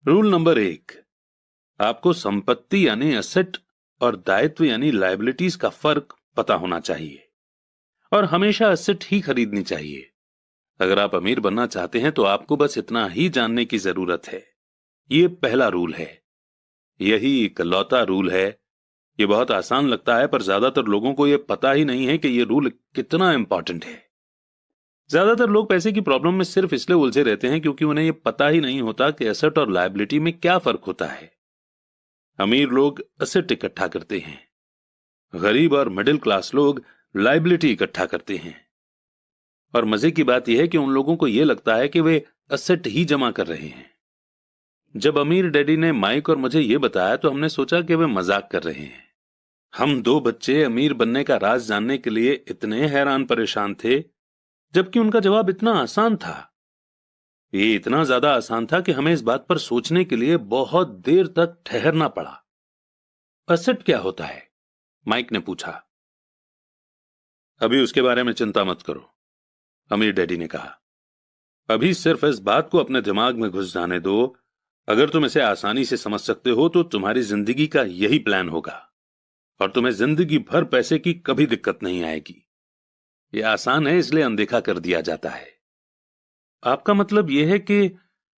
Rule number 1, आपको संपत्ति यानी एसेट और दायित्व यानी लायबिलिटीज का फर्क पता होना चाहिए और हमेशा एसेट ही खरीदनी चाहिए। अगर आप अमीर बनना चाहते हैं तो आपको बस इतना ही जानने की जरूरत है। ये पहला रूल है, यही इकलौता रूल है। ये बहुत आसान लगता है पर ज्यादातर लोगों को यह पता ही नहीं है कि यह रूल कितना इंपॉर्टेंट है। ज्यादातर लोग पैसे की प्रॉब्लम में सिर्फ इसलिए उलझे रहते हैं क्योंकि उन्हें यह पता ही नहीं होता कि एसेट और लायबिलिटी में क्या फर्क होता है। अमीर लोग एसेट इकट्ठा करते हैं, गरीब और मिडिल क्लास लोग लायबिलिटी इकट्ठा करते हैं। और मजे की बात यह है कि उन लोगों को यह लगता है कि वे एसेट ही जमा कर रहे हैं। जब अमीर डैडी ने माइक और मुझे यह बताया तो हमने सोचा कि वे मजाक कर रहे हैं। हम दो बच्चे अमीर बनने का राज जानने के लिए इतने हैरान परेशान थे, जबकि उनका जवाब इतना आसान था। ये इतना ज्यादा आसान था कि हमें इस बात पर सोचने के लिए बहुत देर तक ठहरना पड़ा। एसेट क्या होता है? माइक ने पूछा। अभी उसके बारे में चिंता मत करो, अमीर डैडी ने कहा। अभी सिर्फ इस बात को अपने दिमाग में घुस जाने दो। अगर तुम इसे आसानी से समझ सकते हो तो तुम्हारी जिंदगी का यही प्लान होगा और तुम्हें जिंदगी भर पैसे की कभी दिक्कत नहीं आएगी। यह आसान है इसलिए अनदेखा कर दिया जाता है। आपका मतलब यह है कि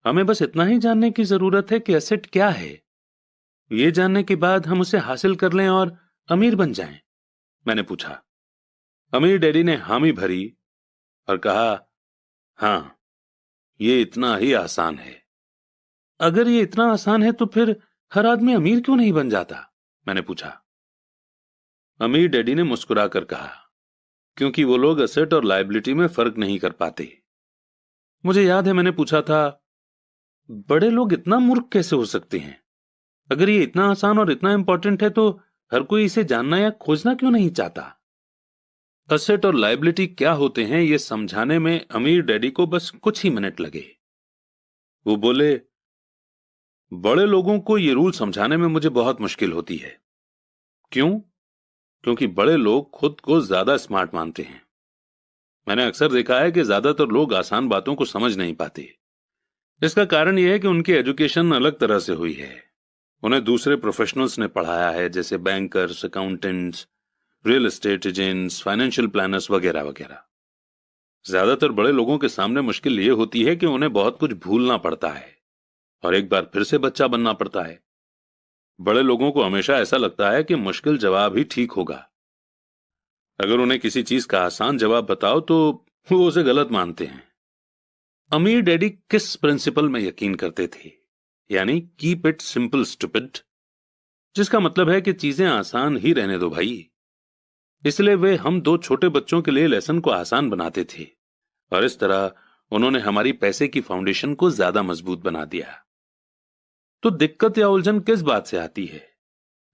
हमें बस इतना ही जानने की जरूरत है कि एसेट क्या है। यह जानने के बाद हम उसे हासिल कर लें और अमीर बन जाएं? मैंने पूछा। अमीर डैडी ने हामी भरी और कहा, हां, ये इतना ही आसान है। अगर ये इतना आसान है तो फिर हर आदमी अमीर क्यों नहीं बन जाता? मैंने पूछा। अमीर डैडी ने मुस्कुराकर कहा, क्योंकि वो लोग एसेट और लायबिलिटी में फर्क नहीं कर पाते। मुझे याद है मैंने पूछा था, बड़े लोग इतना मूर्ख कैसे हो सकते हैं? अगर ये इतना आसान और इतना इंपॉर्टेंट है तो हर कोई इसे जानना या खोजना क्यों नहीं चाहता? एसेट और लायबिलिटी क्या होते हैं ये समझाने में अमीर डैडी को बस कुछ ही मिनट लगे। वो बोले, बड़े लोगों को ये रूल समझाने में मुझे बहुत मुश्किल होती है। क्यों? क्योंकि बड़े लोग खुद को ज्यादा स्मार्ट मानते हैं। मैंने अक्सर देखा है कि ज्यादातर लोग आसान बातों को समझ नहीं पाते। इसका कारण यह है कि उनकी एजुकेशन अलग तरह से हुई है। उन्हें दूसरे प्रोफेशनल्स ने पढ़ाया है, जैसे bankers, accountants, real estate agents, financial planners वगैरह वगैरह। ज्यादातर बड़े लोगों के सामने मुश्किल यह होती है कि उन्हें बहुत कुछ भूलना पड़ता है और एक बार फिर से बच्चा बनना पड़ता है। बड़े लोगों को हमेशा ऐसा लगता है कि मुश्किल जवाब ही ठीक होगा। अगर उन्हें किसी चीज का आसान जवाब बताओ तो वो उसे गलत मानते हैं। अमीर डैडी किस प्रिंसिपल में यकीन करते थे? यानी कीप इट सिंपल स्टूपिड, जिसका मतलब है कि चीजें आसान ही रहने दो भाई। इसलिए वे हम दो छोटे बच्चों के लिए लेसन को आसान बनाते थे और इस तरह उन्होंने हमारी पैसे की फाउंडेशन को ज्यादा मजबूत बना दिया। तो दिक्कत या उलझन किस बात से आती है,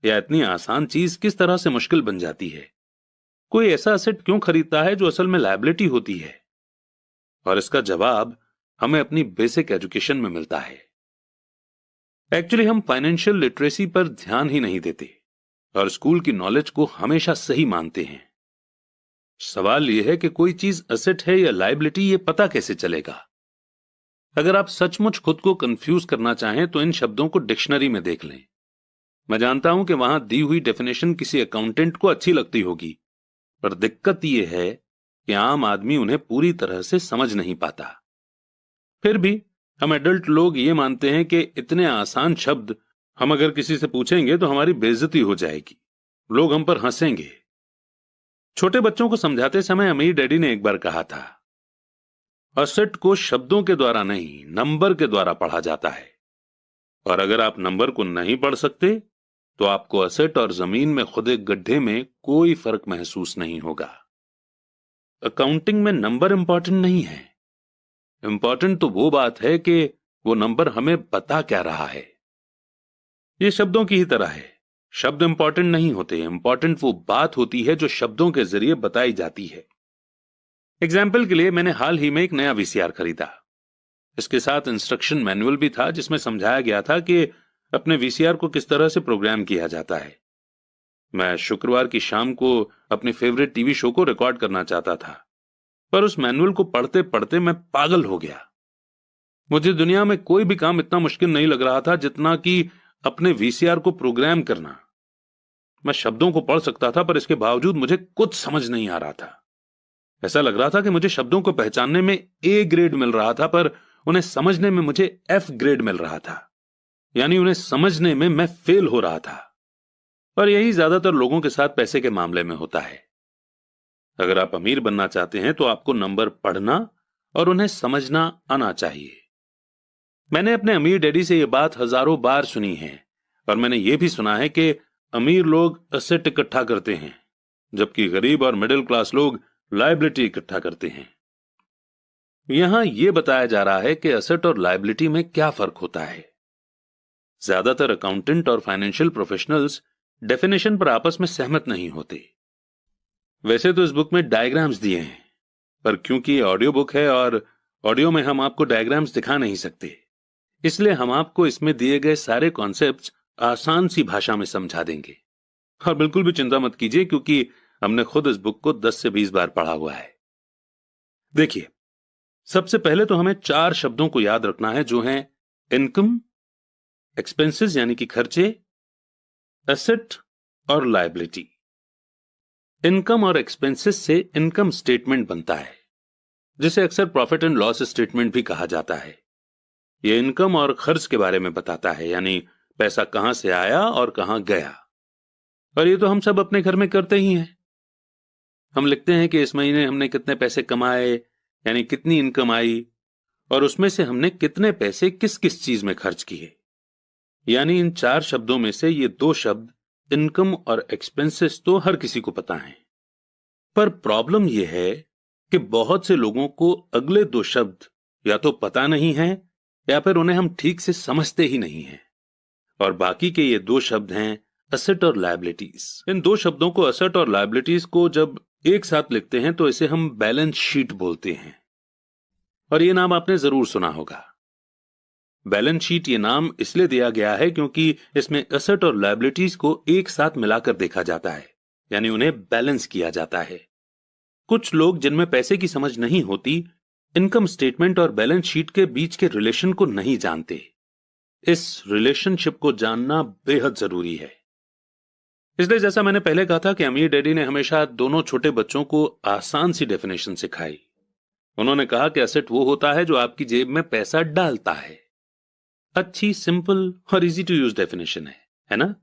या इतनी आसान चीज किस तरह से मुश्किल बन जाती है? कोई ऐसा एसेट क्यों खरीदता है जो असल में लायबिलिटी होती है? और इसका जवाब हमें अपनी बेसिक एजुकेशन में मिलता है। एक्चुअली हम फाइनेंशियल लिटरेसी पर ध्यान ही नहीं देते और स्कूल की नॉलेज को हमेशा सही मानते हैं। सवाल यह है कि कोई चीज एसेट है या लायबिलिटी, ये पता कैसे चलेगा? अगर आप सचमुच खुद को कंफ्यूज करना चाहें तो इन शब्दों को डिक्शनरी में देख लें। मैं जानता हूं कि वहां दी हुई डेफिनेशन किसी अकाउंटेंट को अच्छी लगती होगी, पर दिक्कत यह है कि आम आदमी उन्हें पूरी तरह से समझ नहीं पाता। फिर भी हम एडल्ट लोग ये मानते हैं कि इतने आसान शब्द हम अगर किसी से पूछेंगे तो हमारी बेइज्जती हो जाएगी, लोग हम पर हंसेंगे। छोटे बच्चों को समझाते समय अमीर डैडी ने एक बार कहा था, एसेट को शब्दों के द्वारा नहीं, नंबर के द्वारा पढ़ा जाता है। और अगर आप नंबर को नहीं पढ़ सकते तो आपको एसेट और जमीन में खुदे गड्ढे में कोई फर्क महसूस नहीं होगा। अकाउंटिंग में नंबर इंपॉर्टेंट नहीं है, इंपॉर्टेंट तो वो बात है कि वो नंबर हमें बता क्या रहा है। ये शब्दों की ही तरह है, शब्द इंपॉर्टेंट नहीं होते, इंपॉर्टेंट वो बात होती है जो शब्दों के जरिए बताई जाती है। एग्जाम्पल के लिए मैंने हाल ही में एक नया वीसीआर खरीदा। इसके साथ इंस्ट्रक्शन मैनुअल भी था जिसमें समझाया गया था कि अपने वीसीआर को किस तरह से प्रोग्राम किया जाता है। मैं शुक्रवार की शाम को अपने फेवरेट टीवी शो को रिकॉर्ड करना चाहता था, पर उस मैनुअल को पढ़ते पढ़ते मैं पागल हो गया। मुझे दुनिया में कोई भी काम इतना मुश्किल नहीं लग रहा था जितना कि अपने वीसीआर को प्रोग्राम करना। मैं शब्दों को पढ़ सकता था, पर इसके बावजूद मुझे कुछ समझ नहीं आ रहा था। ऐसा लग रहा था कि मुझे शब्दों को पहचानने में ए ग्रेड मिल रहा था, पर उन्हें समझने में मुझे एफ ग्रेड मिल रहा था। यानी उन्हें समझने में मैं फेल हो रहा था। और यही ज्यादातर लोगों के साथ पैसे के मामले में होता है। अगर आप अमीर बनना चाहते हैं तो आपको नंबर पढ़ना और उन्हें समझना आना चाहिए। मैंने अपने अमीर डैडी से यह बात हजारों बार सुनी है, और मैंने यह भी सुना है कि अमीर लोग एसेट इकट्ठा करते हैं, जबकि गरीब और मिडिल क्लास लोग लायबिलिटी इकट्ठा करते हैं। यहां यह बताया जा रहा है कि एसेट और लायबिलिटी में क्या फर्क होता है। ज्यादातर अकाउंटेंट और फाइनेंशियल प्रोफेशनल्स डेफिनेशन पर आपस में सहमत नहीं होते। वैसे तो इस बुक में डायग्राम्स दिए हैं, पर क्योंकि ये ऑडियो बुक है और ऑडियो में हम आपको डायग्राम्स दिखा नहीं सकते, इसलिए हम आपको इसमें दिए गए सारे कॉन्सेप्ट्स आसान सी भाषा में समझा देंगे। और बिल्कुल भी चिंता मत कीजिए, क्योंकि हमने खुद इस बुक को 10 से 20 बार पढ़ा हुआ है। देखिए, सबसे पहले तो हमें 4 शब्दों को याद रखना है, जो हैं इनकम, एक्सपेंसेस यानी कि खर्चे, एसेट और लायबिलिटी। इनकम और एक्सपेंसेस से इनकम स्टेटमेंट बनता है, जिसे अक्सर प्रॉफिट एंड लॉस स्टेटमेंट भी कहा जाता है। यह इनकम और खर्च के बारे में बताता है, यानी पैसा कहां से आया और कहां गया। और ये तो हम सब अपने घर में करते ही हैं। हम लिखते हैं कि इस महीने हमने कितने पैसे कमाए, यानी कितनी इनकम आई, और उसमें से हमने कितने पैसे किस किस चीज में खर्च किए। यानी इन 4 शब्दों में से ये 2 शब्द इनकम और एक्सपेंसेस तो हर किसी को पता है। पर प्रॉब्लम यह है कि बहुत से लोगों को अगले 2 शब्द या तो पता नहीं है, या फिर उन्हें हम ठीक से समझते ही नहीं हैं। और बाकी के ये 2 शब्द हैं एसेट और लायबिलिटीज। इन 2 शब्दों को, एसेट और लायबिलिटीज को, जब एक साथ लिखते हैं तो इसे हम बैलेंस शीट बोलते हैं। और ये नाम आपने जरूर सुना होगा। बैलेंस शीट ये नाम इसलिए दिया गया है क्योंकि इसमें एसेट और लायबिलिटीज को एक साथ मिलाकर देखा जाता है, यानी उन्हें बैलेंस किया जाता है। कुछ लोग जिनमें पैसे की समझ नहीं होती, इनकम स्टेटमेंट और बैलेंस शीट के बीच के रिलेशन को नहीं जानते। इस रिलेशनशिप को जानना बेहद जरूरी है। इसलिए जैसा मैंने पहले कहा था कि अमीर डैडी ने हमेशा दोनों छोटे बच्चों को आसान सी डेफिनेशन सिखाई। उन्होंने कहा कि एसेट वो होता है जो आपकी जेब में पैसा डालता है। अच्छी, सिंपल और इजी टू यूज डेफिनेशन है ना?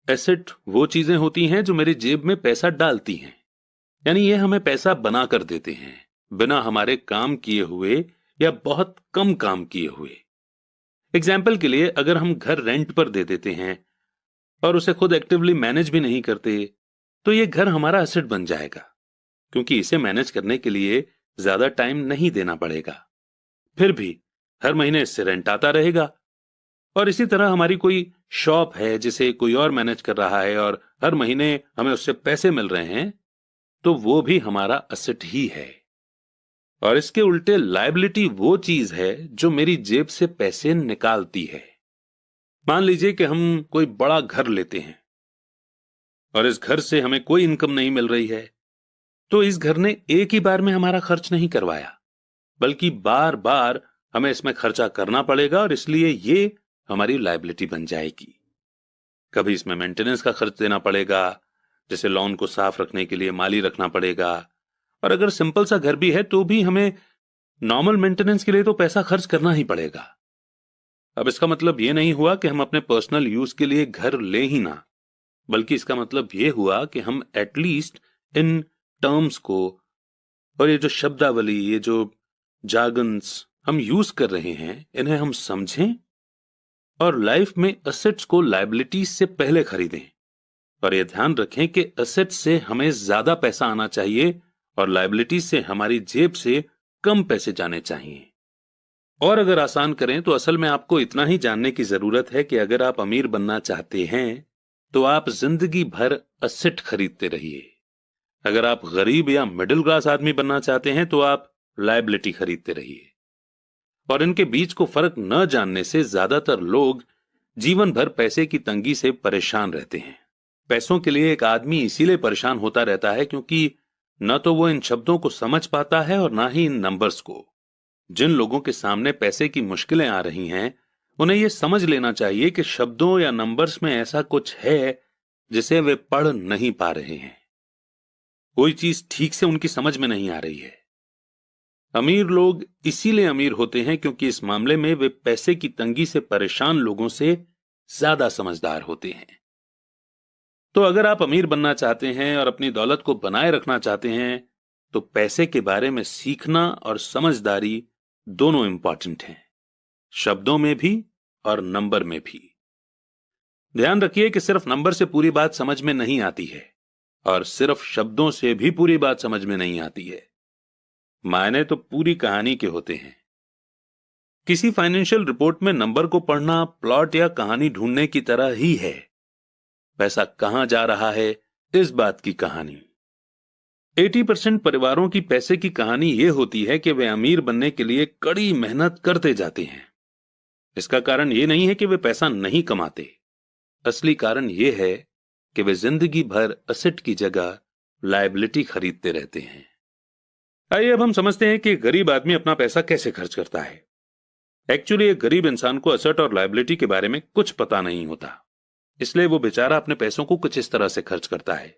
एसेट वो चीजें होती हैं जो मेरी जेब में पैसा डालती हैं, यानी ये हमें पैसा बना कर देते हैं, बिना हमारे काम किए हुए या बहुत कम काम किए हुए। एग्जाम्पल के लिए, अगर हम घर रेंट पर दे देते हैं और उसे खुद एक्टिवली मैनेज भी नहीं करते, तो ये घर हमारा एसेट बन जाएगा, क्योंकि इसे मैनेज करने के लिए ज्यादा टाइम नहीं देना पड़ेगा। फिर भी हर महीने इससे रेंट आता रहेगा। और इसी तरह हमारी कोई शॉप है जिसे कोई और मैनेज कर रहा है और हर महीने हमें उससे पैसे मिल रहे हैं, तो वो भी हमारा एसेट ही है। और इसके उल्टे लायबिलिटी वो चीज है जो मेरी जेब से पैसे निकालती है। मान लीजिए कि हम कोई बड़ा घर लेते हैं और इस घर से हमें कोई इनकम नहीं मिल रही है, तो इस घर ने एक ही बार में हमारा खर्च नहीं करवाया, बल्कि बार बार हमें इसमें खर्चा करना पड़ेगा, और इसलिए ये हमारी लायबिलिटी बन जाएगी। कभी इसमें मेंटेनेंस का खर्च देना पड़ेगा, जैसे लॉन को साफ रखने के लिए माली रखना पड़ेगा। और अगर सिंपल सा घर भी है तो भी हमें नॉर्मल मेंटेनेंस के लिए तो पैसा खर्च करना ही पड़ेगा। अब इसका मतलब यह नहीं हुआ कि हम अपने पर्सनल यूज के लिए घर ले ही ना, बल्कि इसका मतलब यह हुआ कि हम एटलीस्ट इन टर्म्स को, और ये जो शब्दावली, ये जो जार्गन्स हम यूज कर रहे हैं, इन्हें हम समझें और लाइफ में एसेट्स को लायबिलिटीज से पहले खरीदें। और यह ध्यान रखें कि एसेट से हमें ज्यादा पैसा आना चाहिए और लायबिलिटीज से हमारी जेब से कम पैसे जाने चाहिए। और अगर आसान करें तो असल में आपको इतना ही जानने की जरूरत है कि अगर आप अमीर बनना चाहते हैं तो आप जिंदगी भर एसेट खरीदते रहिए। अगर आप गरीब या मिडिल क्लास आदमी बनना चाहते हैं तो आप लायबिलिटी खरीदते रहिए। और इनके बीच को फर्क न जानने से ज्यादातर लोग जीवन भर पैसे की तंगी से परेशान रहते हैं। पैसों के लिए एक आदमी इसीलिए परेशान होता रहता है क्योंकि न तो वो इन शब्दों को समझ पाता है और ना ही इन नंबर्स को। जिन लोगों के सामने पैसे की मुश्किलें आ रही हैं, उन्हें यह समझ लेना चाहिए कि शब्दों या नंबर्स में ऐसा कुछ है जिसे वे पढ़ नहीं पा रहे हैं। कोई चीज ठीक से उनकी समझ में नहीं आ रही है। अमीर लोग इसीलिए अमीर होते हैं क्योंकि इस मामले में वे पैसे की तंगी से परेशान लोगों से ज्यादा समझदार होते हैं। तो अगर आप अमीर बनना चाहते हैं और अपनी दौलत को बनाए रखना चाहते हैं, तो पैसे के बारे में सीखना और समझदारी दोनों इंपॉर्टेंट हैं, शब्दों में भी और नंबर में भी। ध्यान रखिए कि सिर्फ नंबर से पूरी बात समझ में नहीं आती है और सिर्फ शब्दों से भी पूरी बात समझ में नहीं आती है। मायने तो पूरी कहानी के होते हैं। किसी फाइनेंशियल रिपोर्ट में नंबर को पढ़ना प्लॉट या कहानी ढूंढने की तरह ही है। पैसा कहां जा रहा है, इस बात की कहानी। 80% परिवारों की पैसे की कहानी यह होती है कि वे अमीर बनने के लिए कड़ी मेहनत करते जाते हैं। इसका कारण यह नहीं है कि वे पैसा नहीं कमाते, असली कारण यह है कि वे जिंदगी भर असेट की जगह लायबिलिटी खरीदते रहते हैं। आइए अब हम समझते हैं कि गरीब आदमी अपना पैसा कैसे खर्च करता है। एक्चुअली एक गरीब इंसान को असेट और लायबिलिटी के बारे में कुछ पता नहीं होता, इसलिए वो बेचारा अपने पैसों को कुछ इस तरह से खर्च करता है।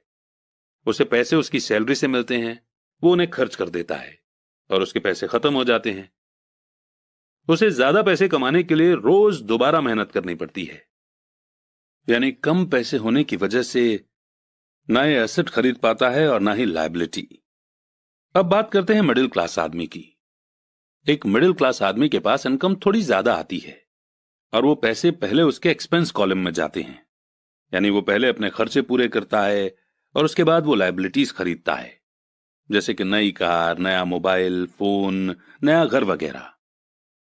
उसे पैसे उसकी सैलरी से मिलते हैं, वो उन्हें खर्च कर देता है और उसके पैसे खत्म हो जाते हैं। उसे ज्यादा पैसे कमाने के लिए रोज दोबारा मेहनत करनी पड़ती है, यानी कम पैसे होने की वजह से ना ये एसेट खरीद पाता है और ना ही लायबिलिटी। अब बात करते हैं मिडिल क्लास आदमी की। एक मिडिल क्लास आदमी के पास इनकम थोड़ी ज्यादा आती है और वो पैसे पहले उसके एक्सपेंस कॉलम में जाते हैं, यानी वो पहले अपने खर्चे पूरे करता है और उसके बाद वो लायबिलिटीज खरीदता है, जैसे कि नई कार, नया मोबाइल फोन, नया घर वगैरह।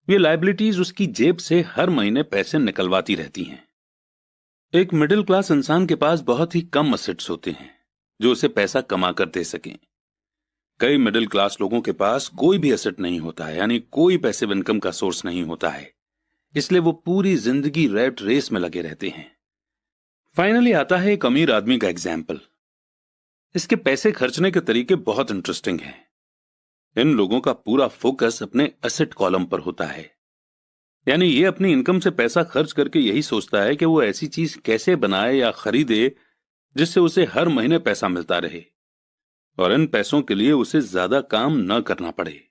ये लायबिलिटीज उसकी जेब से हर महीने पैसे निकलवाती रहती हैं। एक मिडिल क्लास इंसान के पास बहुत ही कम असेट्स होते हैं जो उसे पैसा कमा कर दे सकें। कई मिडिल क्लास लोगों के पास कोई भी एसेट नहीं होता है, यानी कोई पैसिव इनकम का सोर्स नहीं होता है, इसलिए वो पूरी जिंदगी रैट रेस में लगे रहते हैं। फाइनली आता है एक अमीर आदमी का एग्जाम्पल। इसके पैसे खर्चने के तरीके बहुत इंटरेस्टिंग हैं। इन लोगों का पूरा फोकस अपने एसेट कॉलम पर होता है, यानी ये अपनी इनकम से पैसा खर्च करके यही सोचता है कि वो ऐसी चीज कैसे बनाए या खरीदे जिससे उसे हर महीने पैसा मिलता रहे और इन पैसों के लिए उसे ज्यादा काम न करना पड़े।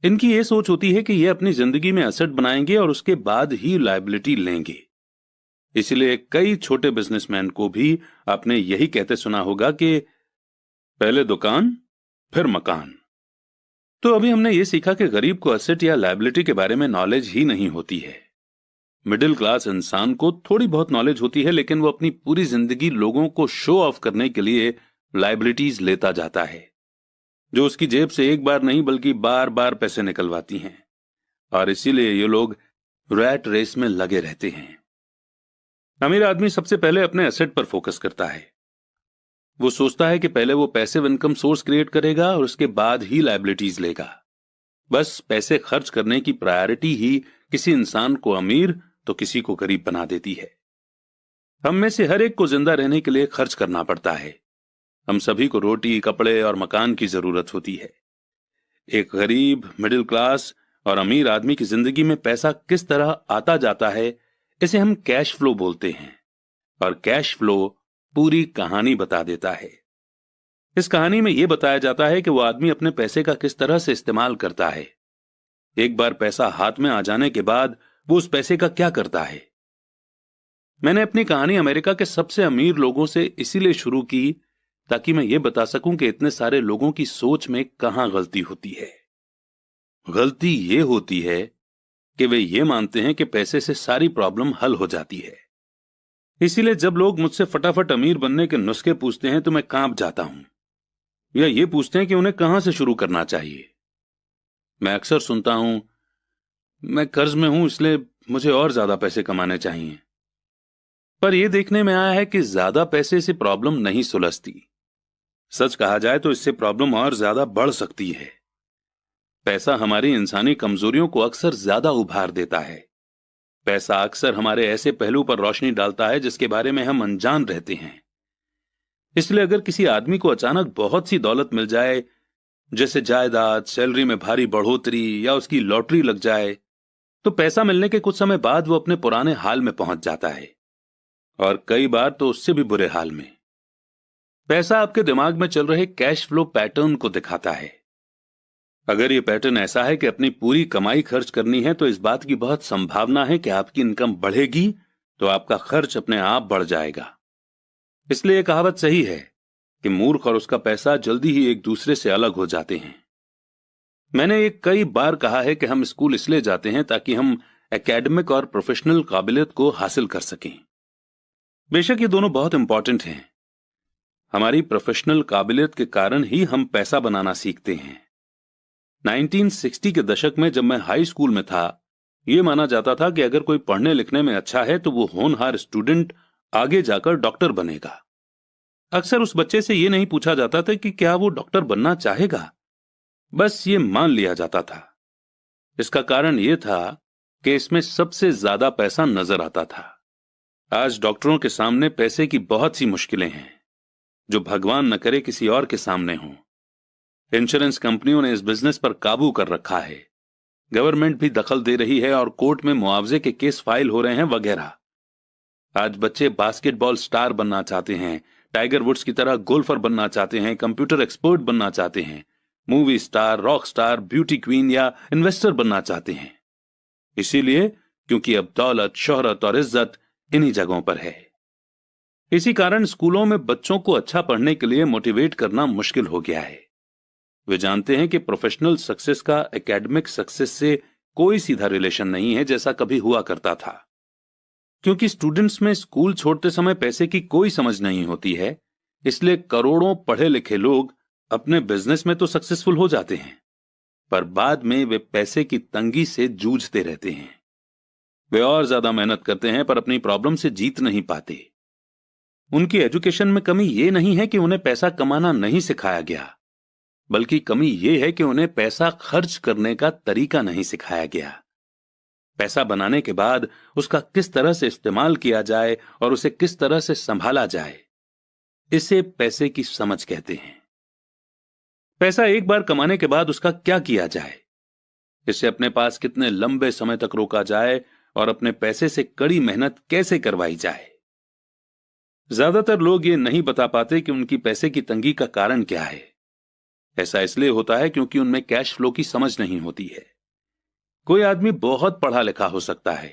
इनकी ये सोच होती है कि ये अपनी जिंदगी में एसेट बनाएंगे और उसके बाद ही लायबिलिटी लेंगे। इसलिए कई छोटे बिजनेसमैन को भी आपने यही कहते सुना होगा कि पहले दुकान फिर मकान। तो अभी हमने ये सीखा कि गरीब को एसेट या लायबिलिटी के बारे में नॉलेज ही नहीं होती है। मिडिल क्लास इंसान को थोड़ी बहुत नॉलेज होती है, लेकिन वो अपनी पूरी जिंदगी लोगों को शो ऑफ करने के लिए लायबिलिटीज लेता जाता है, जो उसकी जेब से एक बार नहीं बल्कि बार बार पैसे निकलवाती हैं, और इसीलिए ये लोग रैट रेस में लगे रहते हैं। अमीर आदमी सबसे पहले अपने एसेट पर फोकस करता है। वो सोचता है कि पहले वो पैसिव इनकम सोर्स क्रिएट करेगा और उसके बाद ही लायबिलिटीज लेगा। बस पैसे खर्च करने की प्रायोरिटी ही किसी इंसान को अमीर तो किसी को गरीब बना देती है। हम में से हर एक को जिंदा रहने के लिए खर्च करना पड़ता है। हम सभी को रोटी, कपड़े और मकान की जरूरत होती है। एक गरीब, मिडिल क्लास और अमीर आदमी की जिंदगी में पैसा किस तरह आता जाता है, इसे हम कैश फ्लो बोलते हैं, और कैश फ्लो पूरी कहानी बता देता है। इस कहानी में यह बताया जाता है कि वो आदमी अपने पैसे का किस तरह से इस्तेमाल करता है। एक बार पैसा हाथ में आ जाने के बाद वो उस पैसे का क्या करता है। मैंने अपनी कहानी अमेरिका के सबसे अमीर लोगों से इसीलिए शुरू की ताकि मैं ये बता सकूं कि इतने सारे लोगों की सोच में कहां गलती होती है। गलती ये होती है कि वे ये मानते हैं कि पैसे से सारी प्रॉब्लम हल हो जाती है। इसीलिए जब लोग मुझसे फटाफट अमीर बनने के नुस्खे पूछते हैं तो मैं कांप जाता हूं, या ये पूछते हैं कि उन्हें कहां से शुरू करना चाहिए। मैं अक्सर सुनता हूं, मैं कर्ज में हूं इसलिए मुझे और ज्यादा पैसे कमाने चाहिए। पर यह देखने में आया है कि ज्यादा पैसे से प्रॉब्लम नहीं सुलझती। सच कहा जाए तो इससे प्रॉब्लम और ज्यादा बढ़ सकती है। पैसा हमारी इंसानी कमजोरियों को अक्सर ज्यादा उभार देता है। पैसा अक्सर हमारे ऐसे पहलू पर रोशनी डालता है जिसके बारे में हम अनजान रहते हैं। इसलिए अगर किसी आदमी को अचानक बहुत सी दौलत मिल जाए जैसे जायदाद, सैलरी में भारी बढ़ोतरी या उसकी लॉटरी लग जाए, तो पैसा मिलने के कुछ समय बाद वो अपने पुराने हाल में पहुंच जाता है, और कई बार तो उससे भी बुरे हाल में। पैसा आपके दिमाग में चल रहे कैश फ्लो पैटर्न को दिखाता है। अगर ये पैटर्न ऐसा है कि अपनी पूरी कमाई खर्च करनी है, तो इस बात की बहुत संभावना है कि आपकी इनकम बढ़ेगी तो आपका खर्च अपने आप बढ़ जाएगा। इसलिए यह कहावत सही है कि मूर्ख और उसका पैसा जल्दी ही एक दूसरे से अलग हो जाते हैं। मैंने ये कई बार कहा है कि हम स्कूल इसलिए जाते हैं ताकि हम एकेडमिक और प्रोफेशनल काबिलियत को हासिल कर सकें। बेशक ये दोनों बहुत इंपॉर्टेंट हैं। हमारी प्रोफेशनल काबिलियत के कारण ही हम पैसा बनाना सीखते हैं। 1960 के दशक में जब मैं हाई स्कूल में था, यह माना जाता था कि अगर कोई पढ़ने लिखने में अच्छा है तो वो होनहार स्टूडेंट आगे जाकर डॉक्टर बनेगा। अक्सर उस बच्चे से यह नहीं पूछा जाता था कि क्या वो डॉक्टर बनना चाहेगा, बस ये मान लिया जाता था। इसका कारण यह था कि इसमें सबसे ज्यादा पैसा नजर आता था। आज डॉक्टरों के सामने पैसे की बहुत सी मुश्किलें हैं जो भगवान न करे किसी और के सामने हों। इंश्योरेंस कंपनियों ने इस बिजनेस पर काबू कर रखा है, गवर्नमेंट भी दखल दे रही है और कोर्ट में मुआवजे के केस फाइल हो रहे हैं वगैरह। आज बच्चे बास्केटबॉल स्टार बनना चाहते हैं, टाइगर वुड्स की तरह गोल्फर बनना चाहते हैं, कंप्यूटर एक्सपर्ट बनना चाहते हैं, movie star, rock star, beauty queen या इन्वेस्टर बनना चाहते हैं। इसीलिए क्योंकि अब दौलत, शोहरत और इज्जत इन्हीं जगहों पर है। इसी कारण स्कूलों में बच्चों को अच्छा पढ़ने के लिए मोटिवेट करना मुश्किल हो गया है। वे जानते हैं कि प्रोफेशनल सक्सेस का एकेडमिक सक्सेस से कोई सीधा रिलेशन नहीं है जैसा कभी हुआ करता था। क्योंकि स्टूडेंट्स में स्कूल छोड़ते समय पैसे की कोई समझ नहीं होती है, इसलिए करोड़ों पढ़े लिखे लोग अपने बिजनेस में तो सक्सेसफुल हो जाते हैं, पर बाद में वे पैसे की तंगी से जूझते रहते हैं। वे और ज्यादा मेहनत करते हैं पर अपनी प्रॉब्लम से जीत नहीं पाते। उनकी एजुकेशन में कमी यह नहीं है कि उन्हें पैसा कमाना नहीं सिखाया गया, बल्कि कमी यह है कि उन्हें पैसा खर्च करने का तरीका नहीं सिखाया गया। पैसा बनाने के बाद उसका किस तरह से इस्तेमाल किया जाए और उसे किस तरह से संभाला जाए, इसे पैसे की समझ कहते हैं। पैसा एक बार कमाने के बाद उसका क्या किया जाए, इसे अपने पास कितने लंबे समय तक रोका जाए और अपने पैसे से कड़ी मेहनत कैसे करवाई जाए। ज्यादातर लोग ये नहीं बता पाते कि उनकी पैसे की तंगी का कारण क्या है। ऐसा इसलिए होता है क्योंकि उनमें कैश फ्लो की समझ नहीं होती है। कोई आदमी बहुत पढ़ा लिखा हो सकता है,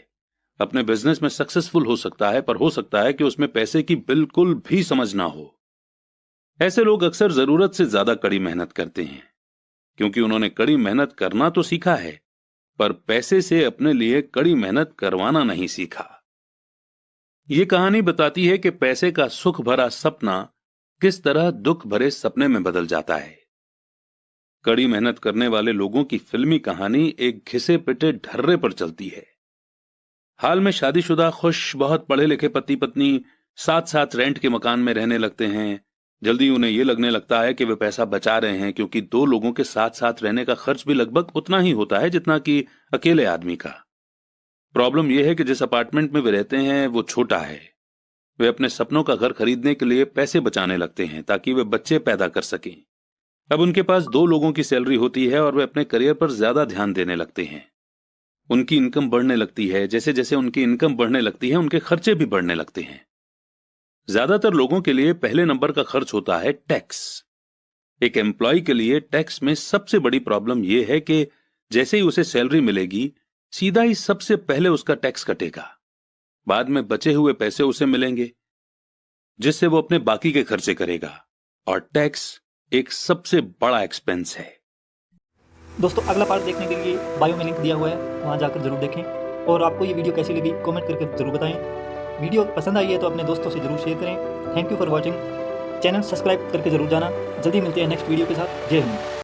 अपने बिजनेस में सक्सेसफुल हो सकता है, पर हो सकता है कि उसमें पैसे की बिल्कुल भी समझ ना हो। ऐसे लोग अक्सर जरूरत से ज्यादा कड़ी मेहनत करते हैं, क्योंकि उन्होंने कड़ी मेहनत करना तो सीखा है, पर पैसे से अपने लिए कड़ी मेहनत करवाना नहीं सीखा। यह कहानी बताती है कि पैसे का सुख भरा सपना किस तरह दुख भरे सपने में बदल जाता है। कड़ी मेहनत करने वाले लोगों की फिल्मी कहानी एक घिसे पिटे ढर्रे पर चलती है। हाल में शादीशुदा खुश बहुत पढ़े लिखे पति पत्नी साथ साथ रेंट के मकान में रहने लगते हैं। जल्दी उन्हें यह लगने लगता है कि वे पैसा बचा रहे हैं, क्योंकि दो लोगों के साथ साथ रहने का खर्च भी लगभग उतना ही होता है जितना कि अकेले आदमी का। प्रॉब्लम यह है कि जिस अपार्टमेंट में वे रहते हैं वो छोटा है। वे अपने सपनों का घर खरीदने के लिए पैसे बचाने लगते हैं ताकि वे बच्चे पैदा कर सकें। अब उनके पास दो लोगों की सैलरी होती है और वे अपने करियर पर ज्यादा ध्यान देने लगते हैं। उनकी इनकम बढ़ने लगती है। जैसे जैसे उनकी इनकम बढ़ने लगती है, उनके खर्चे भी बढ़ने लगते हैं। ज्यादातर लोगों के लिए पहले नंबर का खर्च होता है टैक्स। एक एम्प्लॉय के लिए टैक्स में सबसे बड़ी प्रॉब्लम यह है कि जैसे ही उसे सैलरी मिलेगी, सीधा ही सबसे पहले उसका टैक्स कटेगा। बाद में बचे हुए पैसे उसे मिलेंगे, जिससे वो अपने बाकी के खर्चे करेगा, और टैक्स एक सबसे बड़ा एक्सपेंस है। दोस्तों, अगला पार्ट देखने के लिए बायो में लिंक दिया हुआ है, वहां जाकर जरूर देखें। और आपको ये वीडियो कैसी लगी कमेंट करके जरूर बताएं। वीडियो पसंद आई है तो अपने दोस्तों से जरूर शेयर करें। Thank you for watching. Channel subscribe करके जरूर जाना। जल्दी मिलते हैं नेक्स्ट वीडियो के साथ। जय हिंद।